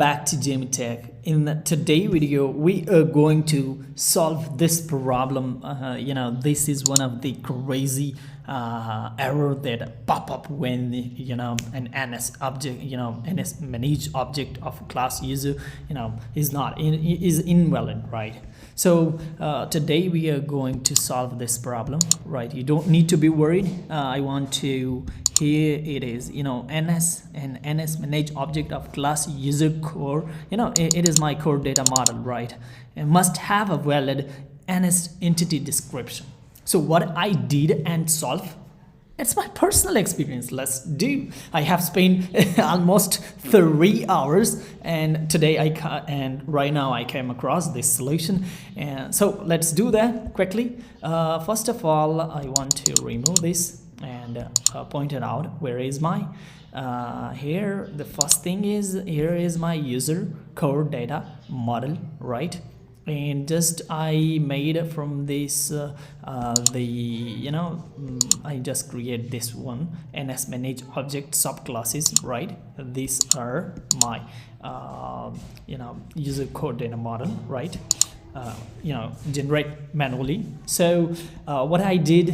back to Jamie Tech. In today's video, we are going to solve this problem. This is one of the crazy error that pop up when an NS object, NS managed object of a class user, is invalid, right? So today we are going to solve this problem, right? You don't need to be worried. Here it is, NS and NS managed object of class user core. It is my core data model, right? It must have a valid NS entity description. So what I did and solve, it's my personal experience. Let's do. I have spent almost 3 hours, and today right now I came across this solution. And so let's do that quickly. First of all, I want to remove this and point it out. Where is my here? The first thing is, here is my user core data model, right? And just I made from this I just create this one NSManagedObject subclasses, right? These are my user core data model, right? Generate manually. So what I did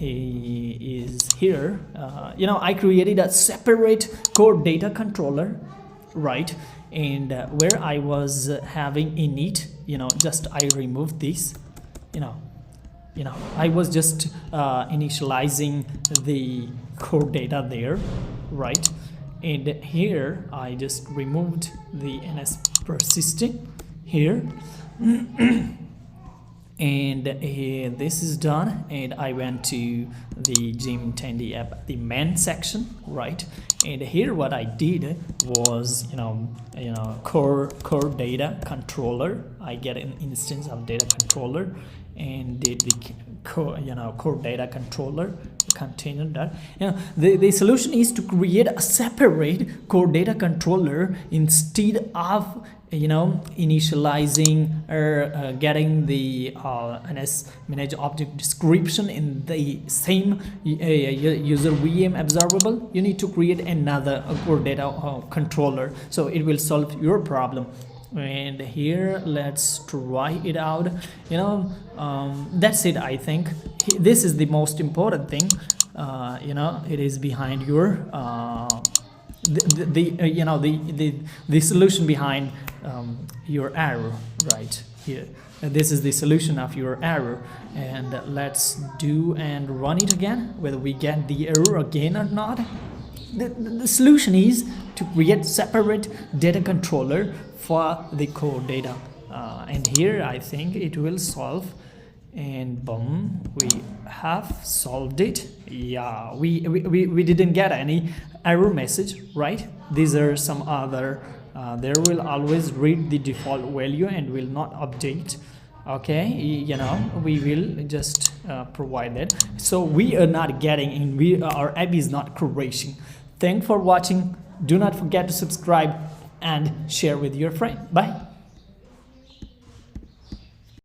is here, I created a separate core data controller, right? And where I was having init, just I removed this, I was just initializing the core data there, right? And here I just removed the NS persisting here. And this is done, and I went to the Gym Tandy app, the main section, right? And here what I did was core data controller. I get an instance of data controller and did the core data controller container that the solution is to create a separate core data controller instead of initializing or getting the NS managed object description in the same user VM observable. You need to create another core data controller, so it will solve your problem. And here let's try it out. That's it. I think this is the most important thing. It is behind your the solution behind your error, right here. This is the solution of your error, and let's do and run it again, whether we get the error again or not. The solution is to create separate data controller for the core data, and here I think it will solve. And boom, we have solved it. Yeah, we didn't get any error message, right? These are some other there will always read the default value and will not update. Okay, we will just provide that, so we are not getting in, our app is not crashing. Thanks for watching. Do not forget to subscribe and share with your friend. Bye.